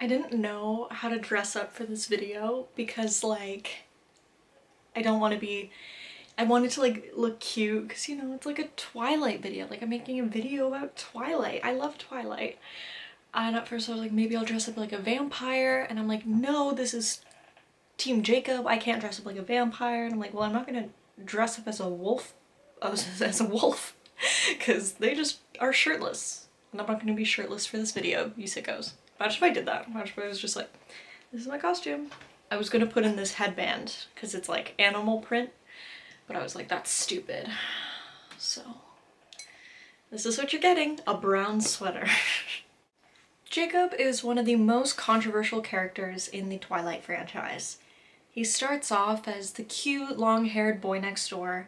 I didn't know how to dress up for this video because like I don't want to be, I wanted to like look cute because you know it's like a Twilight video, like I'm making a video about Twilight. I love Twilight. And at first I was like, maybe I'll dress up like a vampire, and I'm like, no, this is Team Jacob, I can't dress up like a vampire. And I'm like, well, I'm not gonna dress up as a wolf, as a wolf, because they just are shirtless. And I'm not gonna be shirtless for this video, you sickos. Imagine if I did that. Imagine if I was just like, this is my costume. I was gonna put in this headband because it's like animal print, but I was like, that's stupid. So this is what you're getting, a brown sweater. Jacob is one of the most controversial characters in the Twilight franchise. He starts off as the cute, long-haired boy next door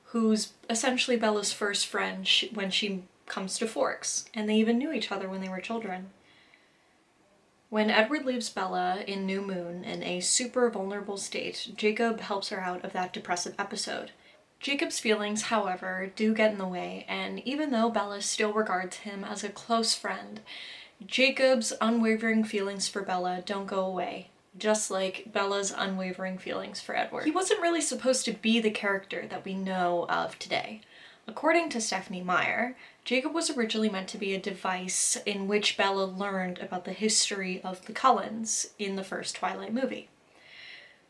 who's essentially Bella's first friend when she comes to Forks, and they even knew each other when they were children. When Edward leaves Bella in New Moon in a super vulnerable state, Jacob helps her out of that depressive episode. Jacob's feelings, however, do get in the way, and even though Bella still regards him as a close friend, Jacob's unwavering feelings for Bella don't go away, just like Bella's unwavering feelings for Edward. He wasn't really supposed to be the character that we know of today. According to Stephenie Meyer, Jacob was originally meant to be a device in which Bella learned about the history of the Cullens in the first Twilight movie.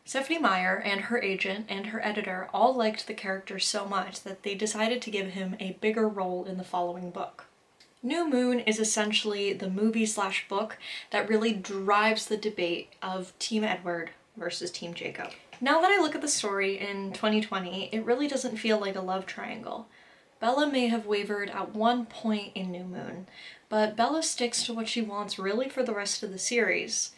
Stephenie Meyer and her agent and her editor all liked the character so much that they decided to give him a bigger role in the following book. New Moon is essentially the movie/book that really drives the debate of Team Edward versus Team Jacob. Now that I look at the story in 2020, it really doesn't feel like a love triangle. Bella may have wavered at one point in New Moon, but Bella sticks to what she wants really for the rest of the series.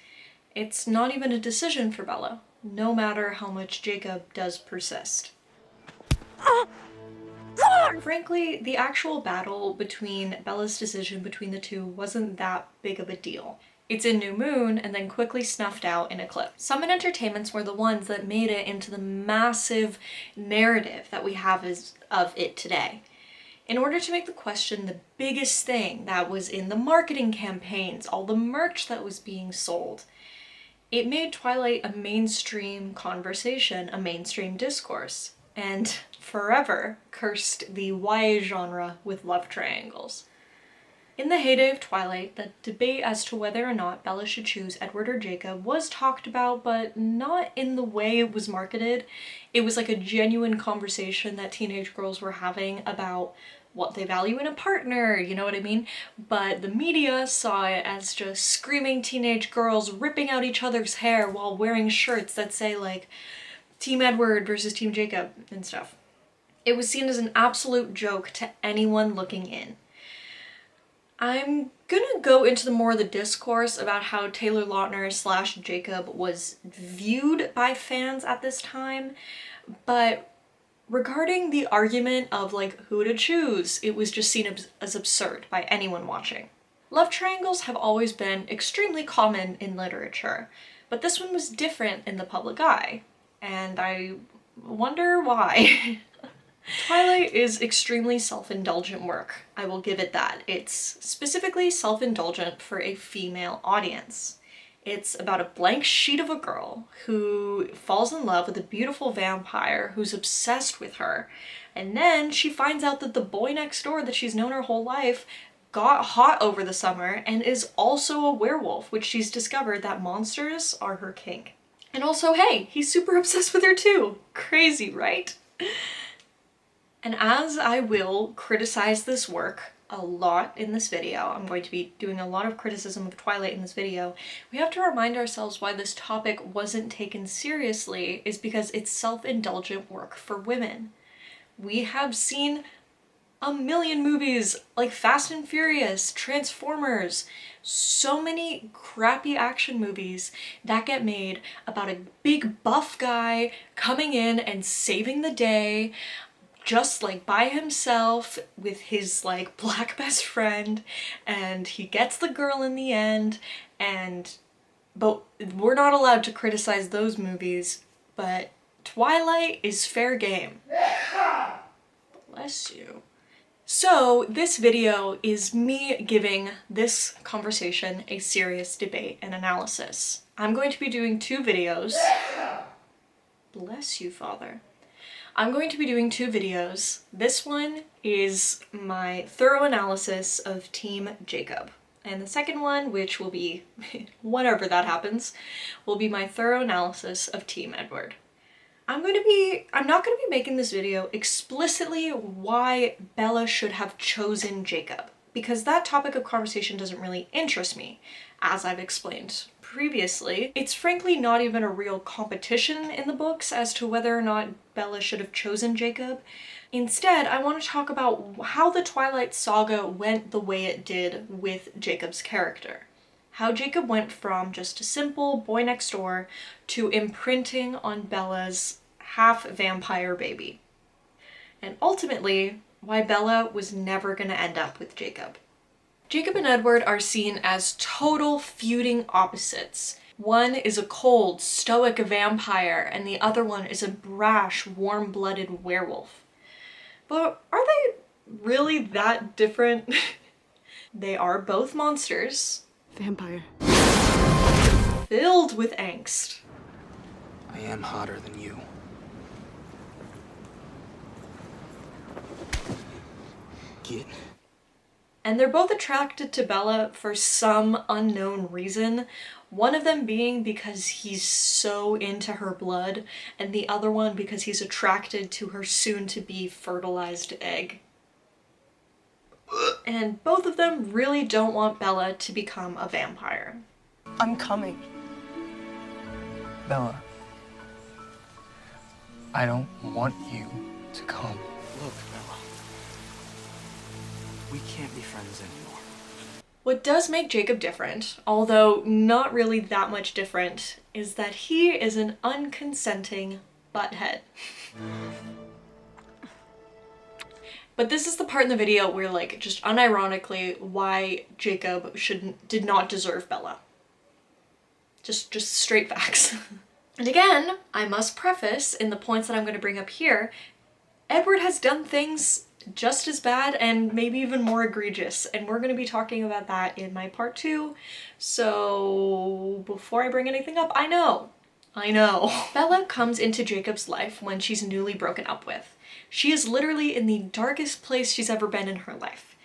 It's not even a decision for Bella, no matter how much Jacob does persist. Frankly, the actual battle between Bella's decision between the two wasn't that big of a deal. It's in New Moon and then quickly snuffed out in Eclipse. Summon Entertainments were the ones that made it into the massive narrative that we have of it today. In order to make the question the biggest thing that was in the marketing campaigns, all the merch that was being sold, it made Twilight a mainstream conversation, a mainstream discourse, and forever cursed the YA genre with love triangles. In the heyday of Twilight, the debate as to whether or not Bella should choose Edward or Jacob was talked about, but not in the way it was marketed. It was like a genuine conversation that teenage girls were having about what they value in a partner, you know what I mean? But the media saw it as just screaming teenage girls ripping out each other's hair while wearing shirts that say like, Team Edward versus Team Jacob and stuff. It was seen as an absolute joke to anyone looking in. I'm gonna go into the more of the discourse about how Taylor Lautner / Jacob was viewed by fans at this time, but regarding the argument of like who to choose, it was just seen as absurd by anyone watching. Love triangles have always been extremely common in literature, but this one was different in the public eye, and I wonder why. Twilight is extremely self-indulgent work, I will give it that. It's specifically self-indulgent for a female audience. It's about a blank sheet of a girl who falls in love with a beautiful vampire who's obsessed with her, and then she finds out that the boy next door that she's known her whole life got hot over the summer and is also a werewolf, which she's discovered that monsters are her kink. And also, hey, he's super obsessed with her too. Crazy, right? And as I will criticize this work a lot in this video, I'm going to be doing a lot of criticism of Twilight in this video, we have to remind ourselves why this topic wasn't taken seriously is because it's self-indulgent work for women. We have seen a million movies like Fast and Furious, Transformers, so many crappy action movies that get made about a big buff guy coming in and saving the day just like by himself with his like black best friend, and he gets the girl in the end, but we're not allowed to criticize those movies, but Twilight is fair game. Bless you. So this video is me giving this conversation a serious debate and analysis. I'm going to be doing two videos. Bless you, Father. I'm going to be doing two videos. This one is my thorough analysis of Team Jacob. And the second one, which will be, whenever that happens, will be my thorough analysis of Team Edward. I'm not going to be making this video explicitly why Bella should have chosen Jacob, because that topic of conversation doesn't really interest me, as I've explained previously. It's frankly not even a real competition in the books as to whether or not Bella should have chosen Jacob. Instead, I want to talk about how the Twilight saga went the way it did with Jacob's character. How Jacob went from just a simple boy next door to imprinting on Bella's half-vampire baby. And ultimately, why Bella was never going to end up with Jacob. Jacob and Edward are seen as total feuding opposites. One is a cold, stoic vampire, and the other one is a brash, warm-blooded werewolf. But are they really that different? They are both monsters. Vampire. Filled with angst. I am hotter than you. Get. And they're both attracted to Bella for some unknown reason. One of them being because he's so into her blood, and the other one because he's attracted to her soon-to-be fertilized egg. And both of them really don't want Bella to become a vampire. I'm coming. Bella. I don't want you to come. Look, Bella. We can't be friends anymore. What does make Jacob different, although not really that much different, is that he is an unconsenting butthead. But this is the part in the video where, like, just unironically, why Jacob did not deserve Bella. Just straight facts. And again, I must preface in the points that I'm going to bring up here, Edward has done things just as bad and maybe even more egregious, and we're going to be talking about that in my part 2. So before I bring anything up, I know. Bella comes into Jacob's life when she's newly broken up with. She is literally in the darkest place she's ever been in her life,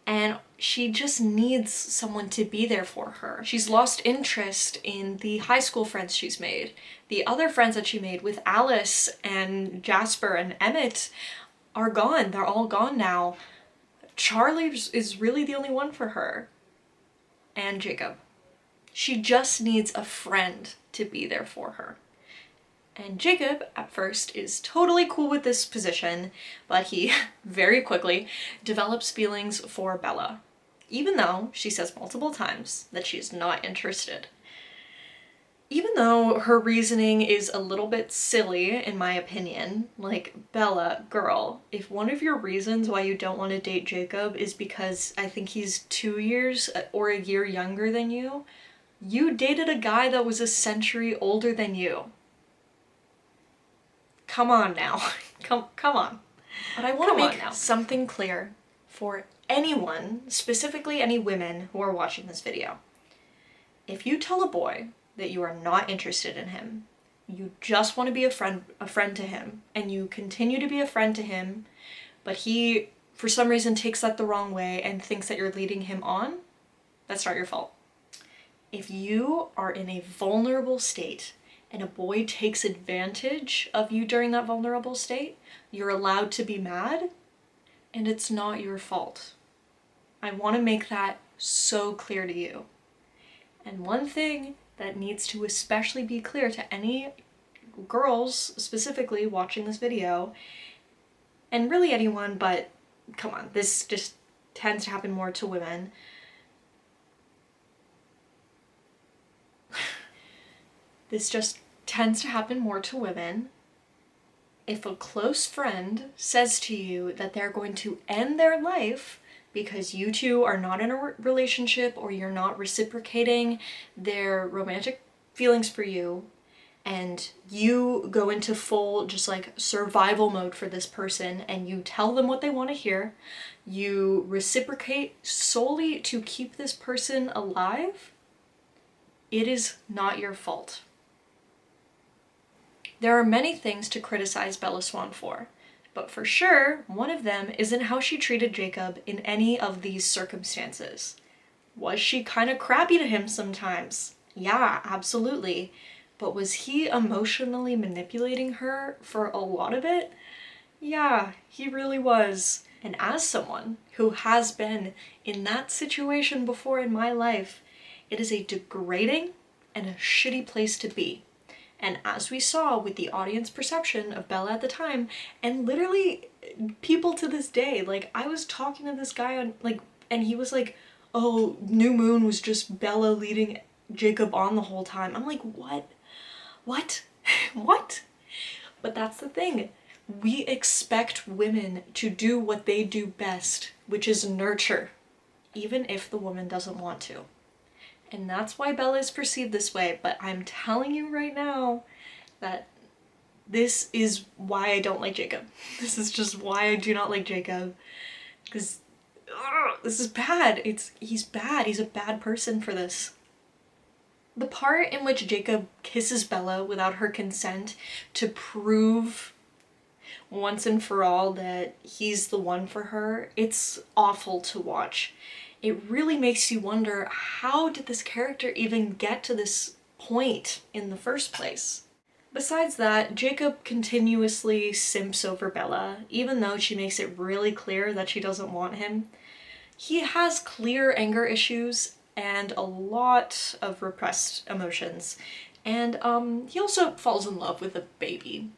and she just needs someone to be there for her. She's lost interest in the high school friends she's made. The other friends that she made with Alice and Jasper and Emmett are gone. They're all gone now. Charlie is really the only one for her. And Jacob. She just needs a friend to be there for her. And Jacob, at first, is totally cool with this position, but he very quickly develops feelings for Bella, even though she says multiple times that she's not interested. Even though her reasoning is a little bit silly, in my opinion, like, Bella, girl, if one of your reasons why you don't want to date Jacob is because I think he's 2 years or a year younger than you, you dated a guy that was a century older than you. Come on now. Come on. But I want to make something clear for anyone, specifically any women who are watching this video. If you tell a boy that you are not interested in him, you just want to be a friend to him, and you continue to be a friend to him, but he, for some reason, takes that the wrong way and thinks that you're leading him on, that's not your fault. If you are in a vulnerable state and a boy takes advantage of you during that vulnerable state, you're allowed to be mad, and it's not your fault. I want to make that so clear to you. And one thing that needs to especially be clear to any girls specifically watching this video, and really anyone, but come on, this just tends to happen more to women. This just tends to happen more to women. If a close friend says to you that they're going to end their life because you two are not in a relationship or you're not reciprocating their romantic feelings for you, and you go into full just like survival mode for this person and you tell them what they want to hear, you reciprocate solely to keep this person alive, it is not your fault. There are many things to criticize Bella Swan for, but for sure, one of them isn't how she treated Jacob in any of these circumstances. Was she kind of crappy to him sometimes? Yeah, absolutely. But was he emotionally manipulating her for a lot of it? Yeah, he really was. And as someone who has been in that situation before in my life, it is a degrading and a shitty place to be. And as we saw with the audience perception of Bella at the time, and literally people to this day, like I was talking to this guy on like, and he was like, oh, New Moon was just Bella leading Jacob on the whole time. I'm like, what? What? What? But that's the thing. We expect women to do what they do best, which is nurture, even if the woman doesn't want to. And that's why Bella is perceived this way, but I'm telling you right now that this is why I don't like Jacob. This is just why I do not like Jacob. Because this is bad. He's bad. He's a bad person for this. The part in which Jacob kisses Bella without her consent to prove once and for all that he's the one for her, it's awful to watch. It really makes you wonder, how did this character even get to this point in the first place? Besides that, Jacob continuously simps over Bella, even though she makes it really clear that she doesn't want him. He has clear anger issues and a lot of repressed emotions. And he also falls in love with a baby.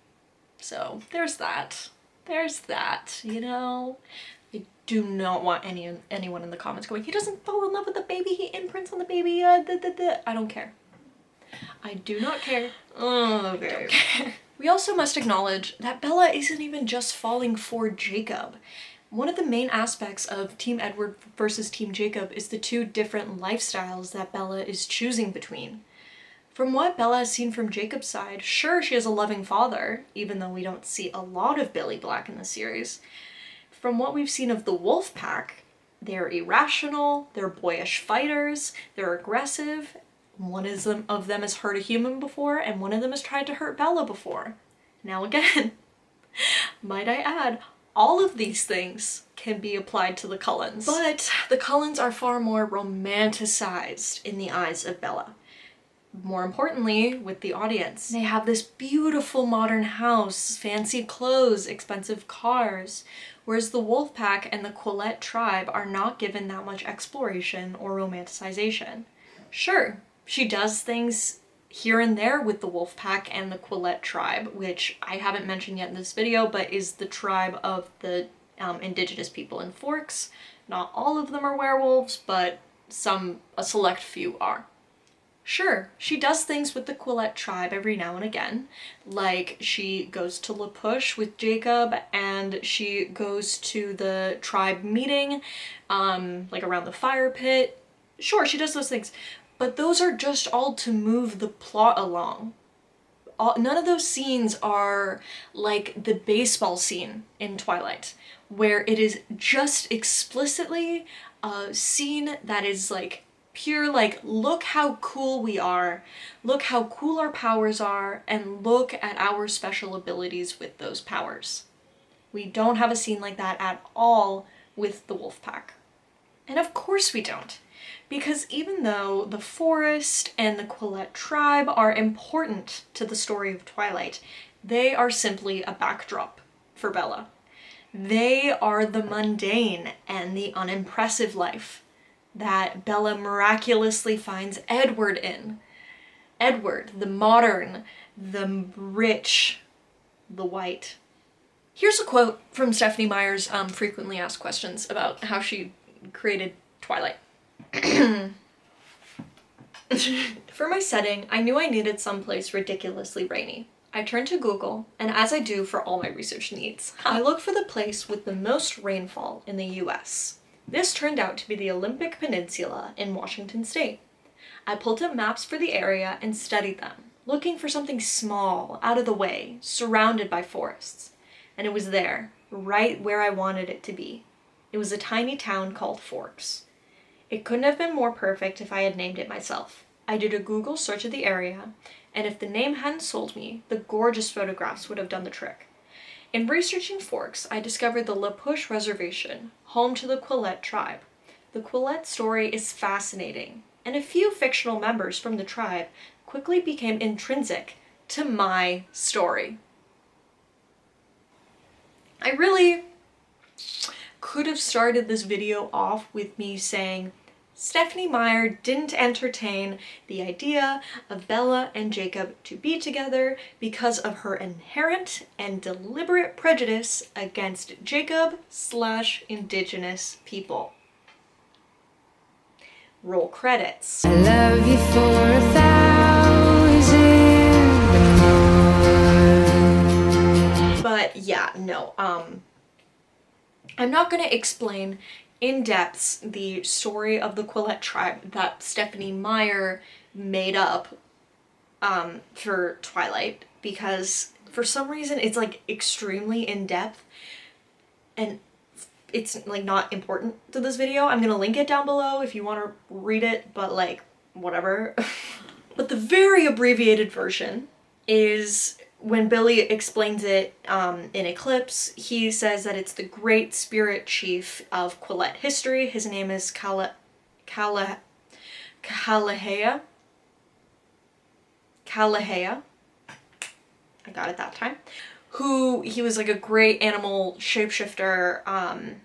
So there's that. There's that, you know? I do not want anyone in the comments going, he doesn't fall in love with the baby, he imprints on the baby, I don't care. I do not care. Oh, okay. Don't care. We also must acknowledge that Bella isn't even just falling for Jacob. One of the main aspects of Team Edward versus Team Jacob is the two different lifestyles that Bella is choosing between. From what Bella has seen from Jacob's side, sure, she has a loving father, even though we don't see a lot of Billy Black in the series. From what we've seen of the Wolf Pack, they're irrational, they're boyish fighters, they're aggressive. One of them has hurt a human before, and one of them has tried to hurt Bella before. Now again, might I add, all of these things can be applied to the Cullens. But the Cullens are far more romanticized in the eyes of Bella. More importantly, with the audience. They have this beautiful modern house, fancy clothes, expensive cars, whereas the Wolfpack and the Quileute tribe are not given that much exploration or romanticization. Sure, she does things here and there with the Wolfpack and the Quileute tribe, which I haven't mentioned yet in this video, but is the tribe of the indigenous people in Forks. Not all of them are werewolves, but a select few are. Sure, she does things with the Quileute tribe every now and again, like she goes to La Push with Jacob, and she goes to the tribe meeting, like around the fire pit. Sure, she does those things, but those are just all to move the plot along. None of those scenes are like the baseball scene in Twilight, where it is just explicitly a scene that is like pure, like, look how cool we are, look how cool our powers are, and look at our special abilities with those powers. We don't have a scene like that at all with the Wolfpack. And of course we don't, because even though the forest and the Quileute tribe are important to the story of Twilight, they are simply a backdrop for Bella. They are the mundane and the unimpressive life that Bella miraculously finds Edward in. Edward, the modern, the rich, the white. Here's a quote from Stephenie Meyer's frequently asked questions about how she created Twilight. For my setting, I knew I needed someplace ridiculously rainy. I turned to Google, and as I do for all my research needs, I looked for the place with the most rainfall in the US. This turned out to be the Olympic Peninsula in Washington State. I pulled up maps for the area and studied them, looking for something small, out of the way, surrounded by forests. And it was there, right where I wanted it to be. It was a tiny town called Forks. It couldn't have been more perfect if I had named it myself. I did a Google search of the area, and if the name hadn't sold me, the gorgeous photographs would have done the trick. In researching Forks, I discovered the La Push Reservation, home to the Quileute tribe. The Quileute story is fascinating, and a few fictional members from the tribe quickly became intrinsic to my story. I really could have started this video off with me saying Stephenie Meyer didn't entertain the idea of Bella and Jacob to be together because of her inherent and deliberate prejudice against Jacob/Indigenous people. Roll credits. I love you for 1,000 more. But yeah, no, I'm not gonna explain in depth the story of the Quileute tribe that Stephenie Meyer made up for Twilight, because for some reason it's like extremely in depth and it's like not important to this video. I'm gonna link it down below if you want to read it, but like whatever. But the very abbreviated version is when Billy explains it in Eclipse, he says that it's the great spirit chief of Quileute history. His name is Kalahea. I got it that time. He was like a great animal shapeshifter, and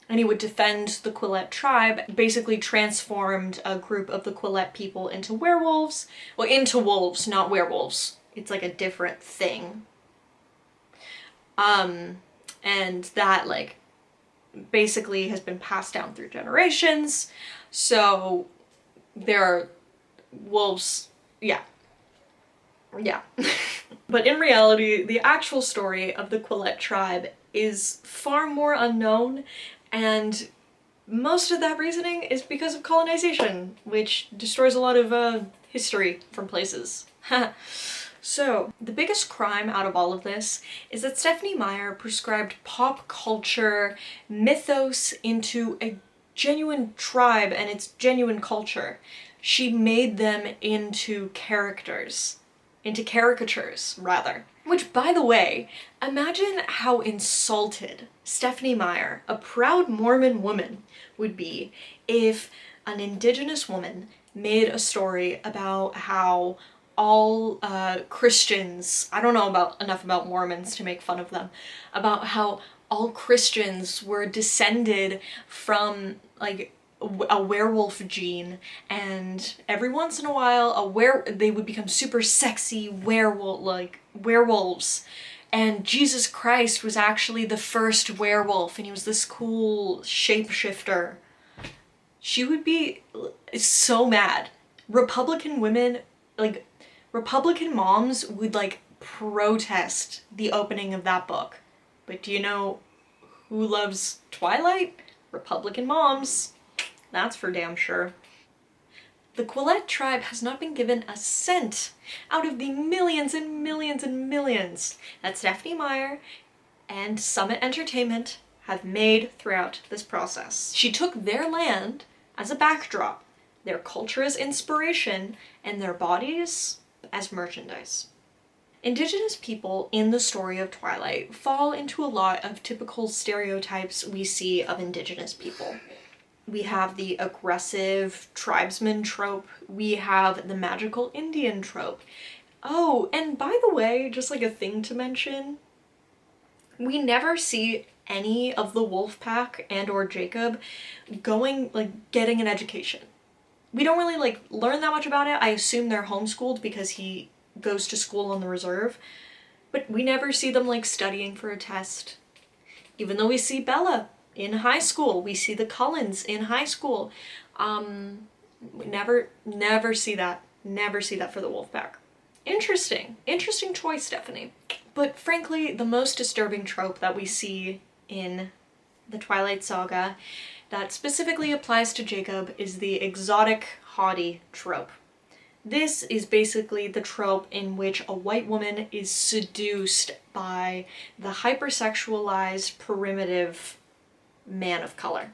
he would defend the Quileute tribe, basically transformed a group of the Quileute people into werewolves. Well, into wolves, not werewolves. It's like a different thing. And that like basically has been passed down through generations. So there are wolves, yeah. But in reality, the actual story of the Quileute tribe is far more unknown, and most of that reasoning is because of colonization, which destroys a lot of history from places. So, the biggest crime out of all of this is that Stephenie Meyer prescribed pop culture mythos into a genuine tribe and its genuine culture. She made them into characters. Into caricatures, rather. Which, by the way, imagine how insulted Stephenie Meyer, a proud Mormon woman, would be if an Indigenous woman made a story about how all Christians, I don't know enough about Mormons to make fun of them, about how all Christians were descended from like a werewolf gene, and every once in a while they would become super sexy werewolves, and Jesus Christ was actually the first werewolf and he was this cool shapeshifter. She would be so mad. Republican moms would like protest the opening of that book. But do you know who loves Twilight? Republican moms. That's for damn sure. The Quileute tribe has not been given a cent out of the millions and millions and millions that Stephenie Meyer and Summit Entertainment have made throughout this process. She took their land as a backdrop, their culture as inspiration, and their bodies as merchandise. Indigenous people in the story of Twilight fall into a lot of typical stereotypes we see of Indigenous people. We have the aggressive tribesman trope. We have the magical Indian trope. Oh, and by the way, just like a thing to mention, we never see any of the wolf pack and or Jacob getting an education. We don't really learn that much about it. I assume they're homeschooled because he goes to school on the reserve, but we never see them studying for a test. Even though we see Bella in high school, we see the Cullens in high school. We never see that. Never see that for the Wolfpack. Interesting choice, Stephenie. But frankly, the most disturbing trope that we see in the Twilight Saga that specifically applies to Jacob is the exotic haughty trope. This is basically the trope in which a white woman is seduced by the hypersexualized, primitive man of color.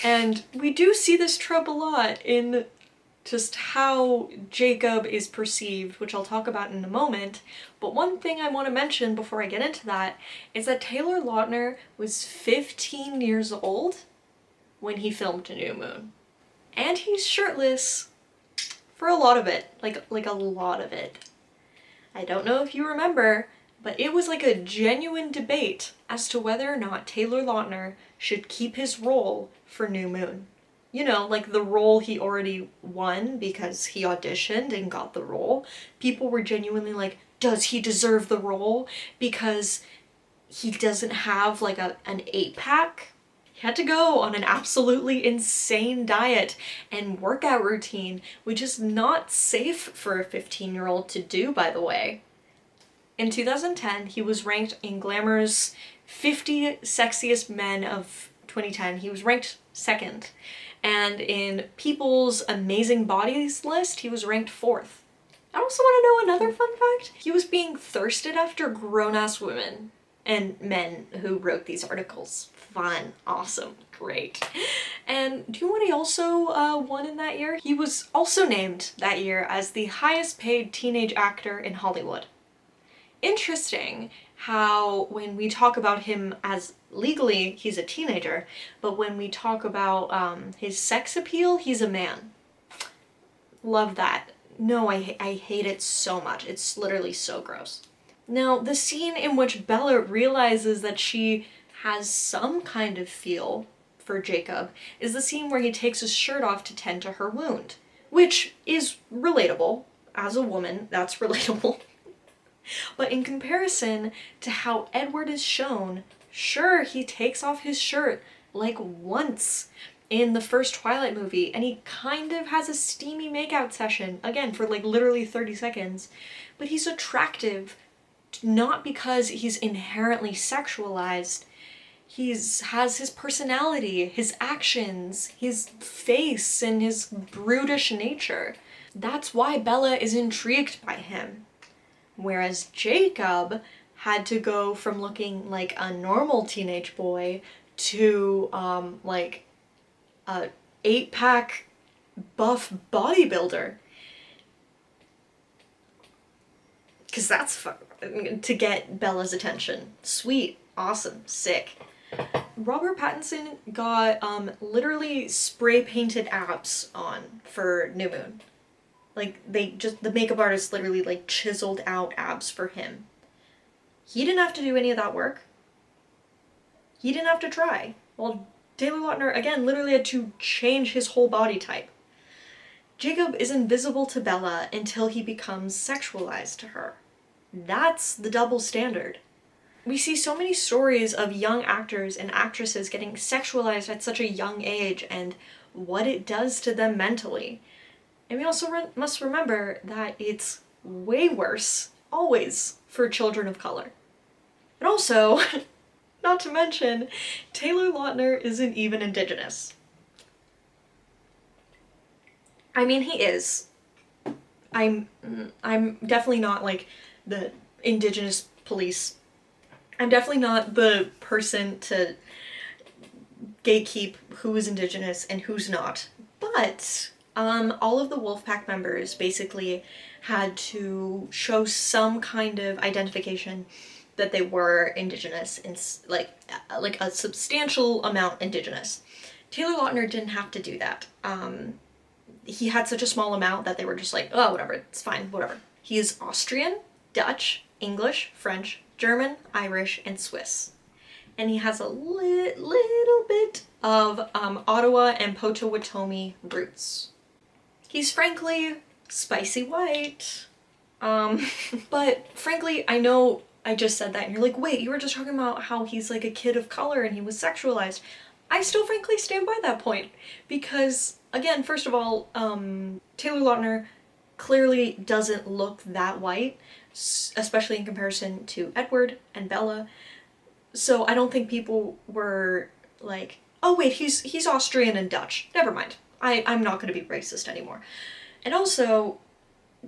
And we do see this trope a lot in just how Jacob is perceived, which I'll talk about in a moment. But one thing I want to mention before I get into that is that Taylor Lautner was 15 years old when he filmed New Moon. And he's shirtless for a lot of it, like a lot of it. I don't know if you remember, but it was like a genuine debate as to whether or not Taylor Lautner should keep his role for New Moon. You know, like the role he already won because he auditioned and got the role. People were genuinely like, does he deserve the role because he doesn't have like an 8-pack? He had to go on an absolutely insane diet and workout routine, which is not safe for a 15-year-old to do, by the way. In 2010, he was ranked in Glamour's 50 Sexiest Men of 2010. He was ranked 2nd. And in People's Amazing Bodies list, he was ranked 4th. I also want to know another fun fact. He was being thirsted after grown-ass women and men who wrote these articles. Fun, awesome, great. And do you know what he also won in that year? He was also named that year as the highest paid teenage actor in Hollywood. Interesting how when we talk about him as legally, he's a teenager, but when we talk about his sex appeal, he's a man. Love that. No, I hate it so much. It's literally so gross. Now, the scene in which Bella realizes that she has some kind of feel for Jacob is the scene where he takes his shirt off to tend to her wound, which is relatable. As a woman, that's relatable. But in comparison to how Edward is shown, sure, he takes off his shirt like once in the first Twilight movie, and he kind of has a steamy makeout session, again, for like literally 30 seconds, but he's attractive not because he's inherently sexualized. Has his personality, his actions, his face, and his brutish nature. That's why Bella is intrigued by him. Whereas Jacob had to go from looking like a normal teenage boy to like a 8-pack buff bodybuilder. Because that's fun. To get Bella's attention. Sweet, awesome, sick. Robert Pattinson got literally spray painted abs on for New Moon. Like the makeup artist literally like chiseled out abs for him. He didn't have to do any of that work. He didn't have to try. Well, Taylor Lautner again literally had to change his whole body type. Jacob is invisible to Bella until he becomes sexualized to her. That's the double standard. We see so many stories of young actors and actresses getting sexualized at such a young age and what it does to them mentally. And we also must remember that it's way worse, always, for children of color. And also, not to mention, Taylor Lautner isn't even Indigenous. I mean, he is. I'm definitely not like the Indigenous police. I'm definitely not the person to gatekeep who is Indigenous and who's not. But all of the Wolfpack members basically had to show some kind of identification that they were Indigenous, and like a substantial amount Indigenous. Taylor Lautner didn't have to do that. He had such a small amount that they were just like, oh, whatever, it's fine, whatever. He is Austrian, Dutch, English, French, German, Irish, and Swiss. And he has a little bit of Ottawa and Potawatomi roots. He's frankly spicy white. But frankly, I know I just said that and you're like, wait, you were just talking about how he's like a kid of color and he was sexualized. I still frankly stand by that point because, again, first of all, Taylor Lautner clearly doesn't look that white, especially in comparison to Edward and Bella. So I don't think people were like, oh wait, he's Austrian and Dutch. Never mind. I'm not gonna be racist anymore. And also,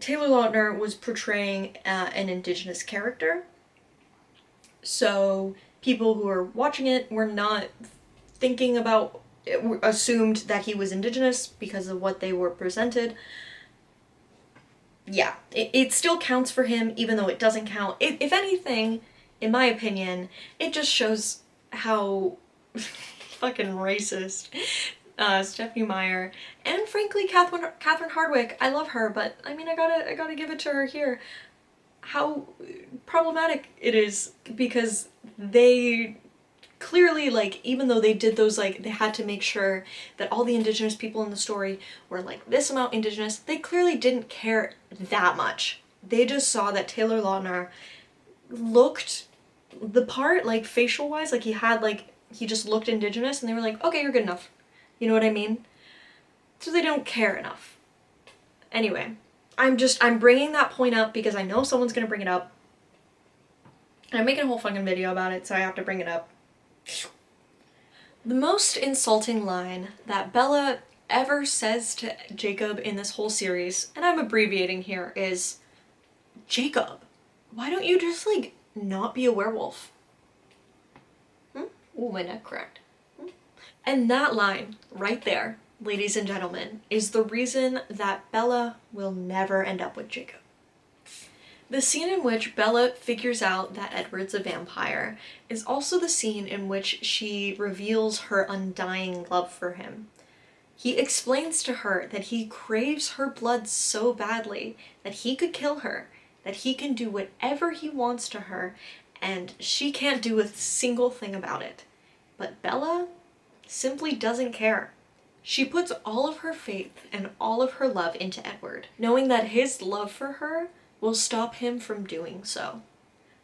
Taylor Lautner was portraying an indigenous character, so people who were watching it were not thinking about, assumed that he was indigenous because of what they were presented. Yeah, it still counts for him, even though it doesn't count. If anything, in my opinion, it just shows how fucking racist Stephenie Meyer and frankly Catherine Hardwicke, I love her, but I mean I gotta give it to her here, how problematic it is, because they clearly, like, even though they did those, like, they had to make sure that all the indigenous people in the story were like this amount indigenous, they clearly didn't care that much. They just saw that Taylor Lautner looked the part, like facial wise, like he just looked indigenous, and they were like, okay, you're good enough. You know what I mean? So they don't care enough. Anyway, I'm bringing that point up because I know someone's gonna bring it up. I'm making a whole fucking video about it, so I have to bring it up. The most insulting line that Bella ever says to Jacob in this whole series, and I'm abbreviating here, is, Jacob, why don't you just, like, not be a werewolf? Ooh, my neck cracked. And that line, right there, ladies and gentlemen, is the reason that Bella will never end up with Jacob. The scene in which Bella figures out that Edward's a vampire is also the scene in which she reveals her undying love for him. He explains to her that he craves her blood so badly that he could kill her, that he can do whatever he wants to her, and she can't do a single thing about it. But Bella simply doesn't care. She puts all of her faith and all of her love into Edward, knowing that his love for her will stop him from doing so.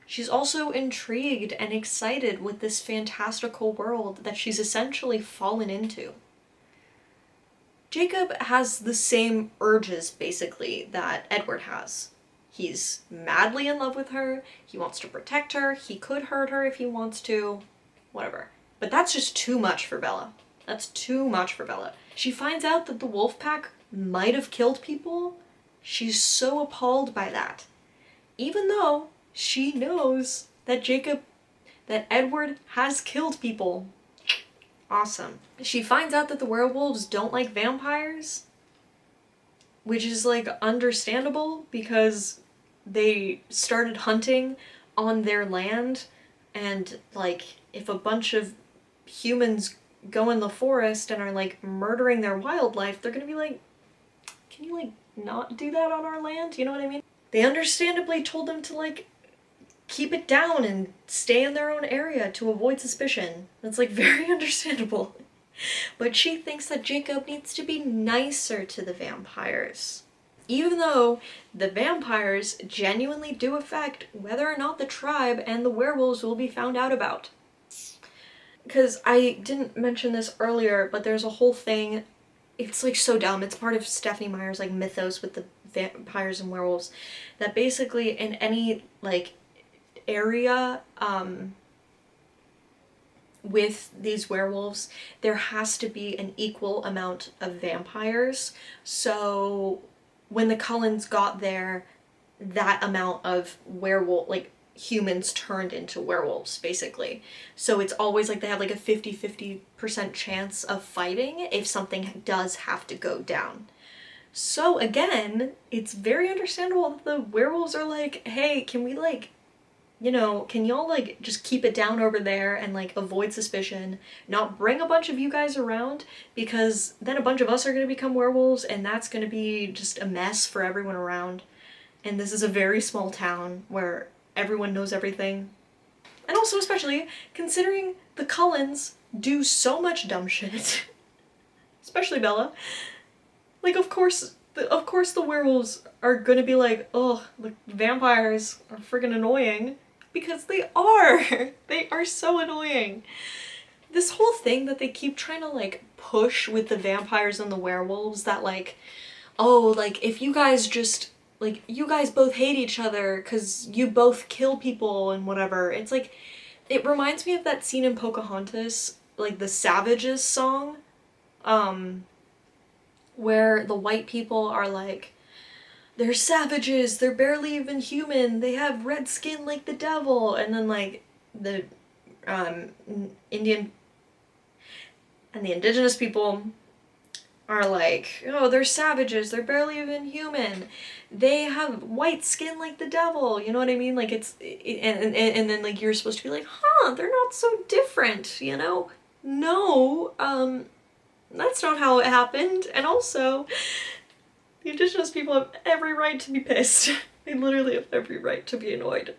She's also intrigued and excited with this fantastical world that she's essentially fallen into. Jacob has the same urges, basically, that Edward has. He's madly in love with her, he wants to protect her, he could hurt her if he wants to, whatever. But that's just too much for Bella. That's too much for Bella. She finds out that the wolf pack might have killed people. She's so appalled by that. Even though she knows that Edward has killed people. Awesome. She finds out that the werewolves don't like vampires, which is, like, understandable because they started hunting on their land, and, like, if a bunch of humans go in the forest and are, like, murdering their wildlife, they're gonna be like, can you, like, not do that on our land? You know what I mean? They understandably told them to, like, keep it down and stay in their own area to avoid suspicion. That's, like, very understandable. But she thinks that Jacob needs to be nicer to the vampires. Even though the vampires genuinely do affect whether or not the tribe and the werewolves will be found out about. Because I didn't mention this earlier, but there's a whole thing, it's, like, so dumb, it's part of Stephenie Meyer's, like, mythos with the vampires and werewolves, that basically in any, like, area with these werewolves, there has to be an equal amount of vampires. So when the Cullens got there, that amount of werewolf, like, humans turned into werewolves, basically. So it's always like they have like a 50-50% chance of fighting if something does have to go down. So again, it's very understandable that the werewolves are like, hey, can we, like, you know, can y'all, like, just keep it down over there and, like, avoid suspicion, not bring a bunch of you guys around, because then a bunch of us are going to become werewolves and that's going to be just a mess for everyone around. And this is a very small town where everyone knows everything. And also, especially, considering the Cullens do so much dumb shit, especially Bella, like, of course the werewolves are gonna be like, oh, the vampires are friggin' annoying, because they are! They are so annoying. This whole thing that they keep trying to, like, push with the vampires and the werewolves, that, like, oh, like, if you guys just, like, you guys both hate each other because you both kill people and whatever. It's like, it reminds me of that scene in Pocahontas, like the Savages song, where the white people are like, they're savages, they're barely even human, they have red skin like the devil, and then like the Indian and the indigenous people are like, oh, they're savages, they're barely even human, they have white skin like the devil, you know what I mean? Like and then like you're supposed to be like, huh, they're not so different, you know? No, that's not how it happened. And also, the indigenous people have every right to be pissed. They literally have every right to be annoyed.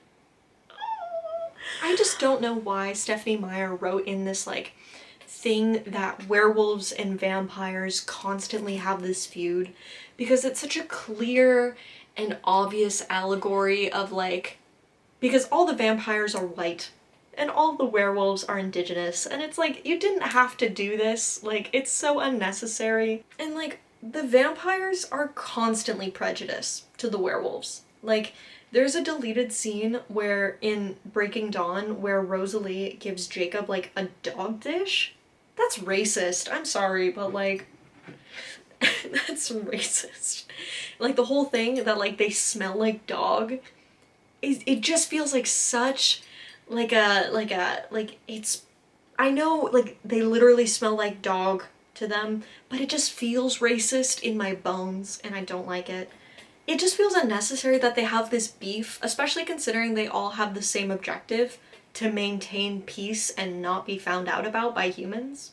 I just don't know why Stephanie Meyer wrote in this like thing that werewolves and vampires constantly have this feud, because it's such a clear and obvious allegory of like, because all the vampires are white and all the werewolves are indigenous, and it's like, you didn't have to do this, like it's so unnecessary. And like the vampires are constantly prejudiced to the werewolves. Like there's a deleted scene where in Breaking Dawn where Rosalie gives Jacob like a dog dish. That's racist. I'm sorry, but like that's racist. Like the whole thing that like they smell like dog, it just feels like such like it's, I know like they literally smell like dog to them, but it just feels racist in my bones and I don't like it. It just feels unnecessary that they have this beef, especially considering they all have the same objective, to maintain peace and not be found out about by humans.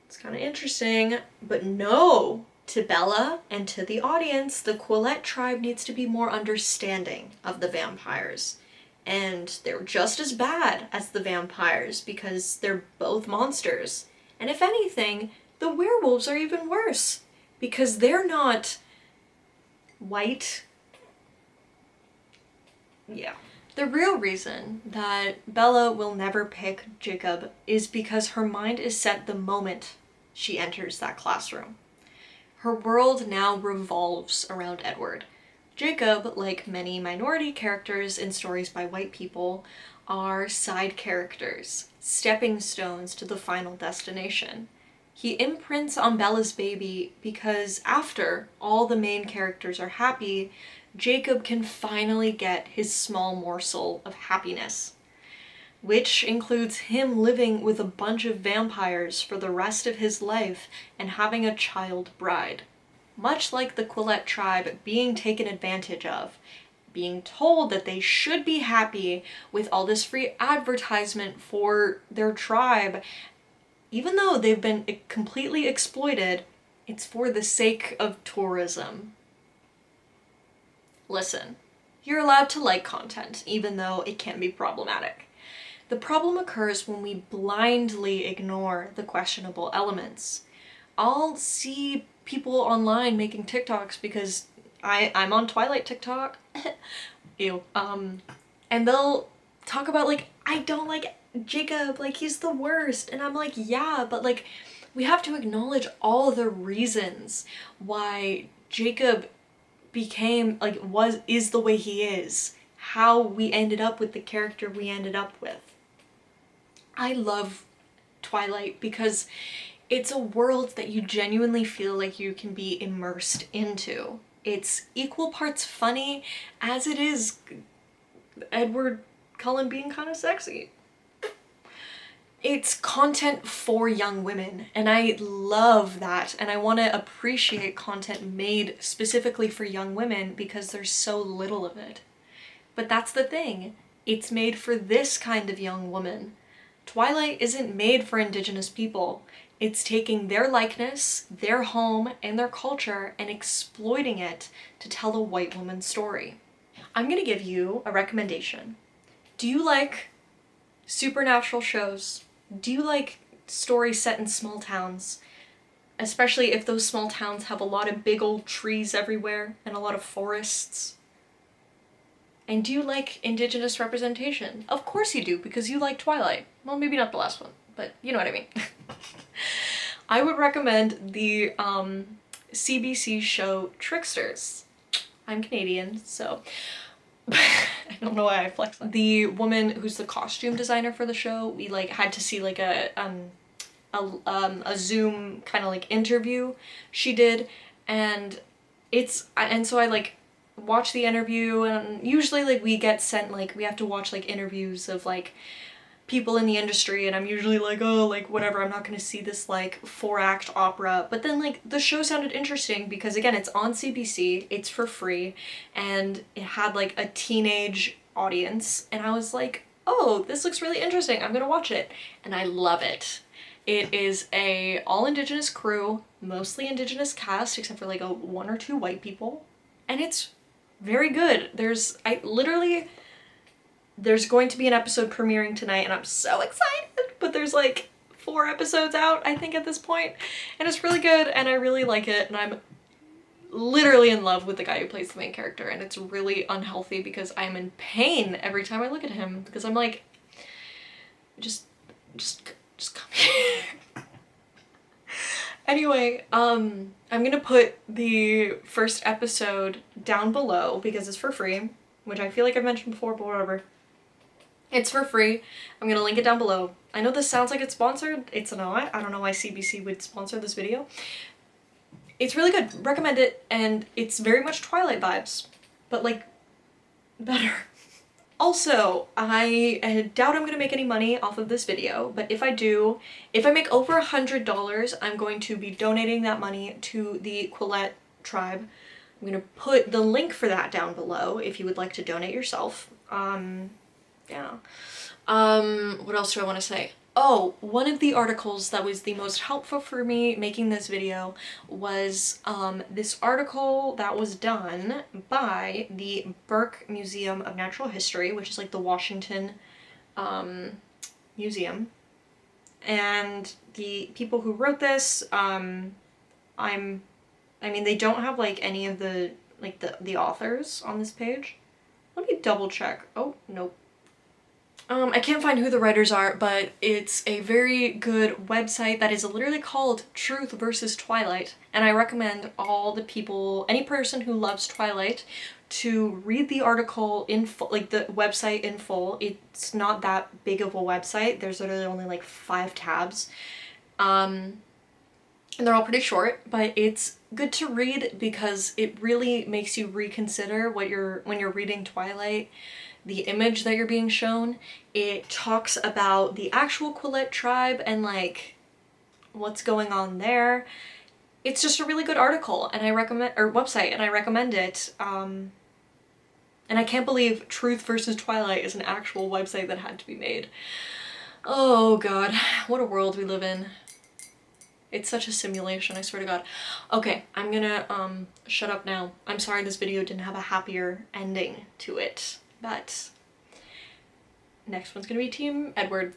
It's kind of interesting, but no, to Bella and to the audience, the Quileute tribe needs to be more understanding of the vampires. And they're just as bad as the vampires because they're both monsters. And if anything, the werewolves are even worse because they're not white. Yeah. The real reason that Bella will never pick Jacob is because her mind is set the moment she enters that classroom. Her world now revolves around Edward. Jacob, like many minority characters in stories by white people, are side characters, stepping stones to the final destination. He imprints on Bella's baby because after all the main characters are happy, Jacob can finally get his small morsel of happiness, which includes him living with a bunch of vampires for the rest of his life and having a child bride. Much like the Quileute tribe being taken advantage of, being told that they should be happy with all this free advertisement for their tribe, even though they've been completely exploited, it's for the sake of tourism. Listen, you're allowed to like content, even though it can be problematic. The problem occurs when we blindly ignore the questionable elements. I'll see people online making TikToks because I'm on Twilight TikTok. Ew. And they'll talk about like, I don't like Jacob, like he's the worst. And I'm like, yeah, but like we have to acknowledge all the reasons why Jacob became like is the way he is, how we ended up with the character we ended up with. I love Twilight because it's a world that you genuinely feel like you can be immersed into. It's equal parts funny as it is Edward Cullen being kind of sexy. It's content for young women, and I love that, and I want to appreciate content made specifically for young women because there's so little of it. But that's the thing, it's made for this kind of young woman. Twilight isn't made for Indigenous people. It's taking their likeness, their home, and their culture and exploiting it to tell a white woman's story. I'm gonna give you a recommendation. Do you like supernatural shows? Do you like stories set in small towns? Especially if those small towns have a lot of big old trees everywhere and a lot of forests? And do you like Indigenous representation? Of course you do, because you like Twilight. Well, maybe not the last one, but you know what I mean. I would recommend the CBC show Tricksters. I'm Canadian, so I don't know why I flex on. The woman who's the costume designer for the show, we like had to see like a a Zoom kind of like interview she did, and so I like watch the interview, and usually like we get sent, like we have to watch like interviews of like people in the industry, and I'm usually like, oh, like whatever, I'm not gonna see this like 4-act opera. But then like the show sounded interesting because again, it's on CBC, it's for free, and it had like a teenage audience, and I was like, oh, this looks really interesting, I'm gonna watch it. And I love it. It is a all Indigenous crew, mostly Indigenous cast except for like 1 or 2 white people, and it's very good. There's going to be an episode premiering tonight, and I'm so excited, but there's like 4 episodes out, I think, at this point, and it's really good, and I really like it, and I'm literally in love with the guy who plays the main character, and it's really unhealthy because I'm in pain every time I look at him, because I'm like, just come here. Anyway, I'm gonna put the first episode down below because it's for free, which I feel like I've mentioned before, but whatever. It's for free. I'm gonna link it down below. I know this sounds like it's sponsored. It's not. I don't know why CBC would sponsor this video. It's really good. Recommend it, and it's very much Twilight vibes, but like better. Also, I doubt I'm gonna make any money off of this video, but if I do, if I make over $100, I'm going to be donating that money to the Quileute tribe. I'm gonna put the link for that down below if you would like to donate yourself. Yeah. What else do I want to say? Oh, one of the articles that was the most helpful for me making this video was this article that was done by the Burke Museum of Natural History, which is like the Washington museum. And the people who wrote this, I mean, they don't have like any of the, like the authors on this page. Let me double check. Oh, nope. I can't find who the writers are, but it's a very good website that is literally called Truth versus Twilight, and I recommend all the people, any person who loves Twilight, to read the article in full, like the website in full. It's not that big of a website. There's literally only like 5 tabs. And they're all pretty short, but it's good to read because it really makes you reconsider when you're reading Twilight, the image that you're being shown. It talks about the actual Quileute tribe and like what's going on there. It's just a really good article, and I recommend, or website, and I recommend it. And I can't believe Truth versus Twilight is an actual website that had to be made. Oh god, what a world we live in. It's such a simulation, I swear to god. Okay, I'm gonna shut up now. I'm sorry this video didn't have a happier ending to it, but next one's gonna be Team Edward.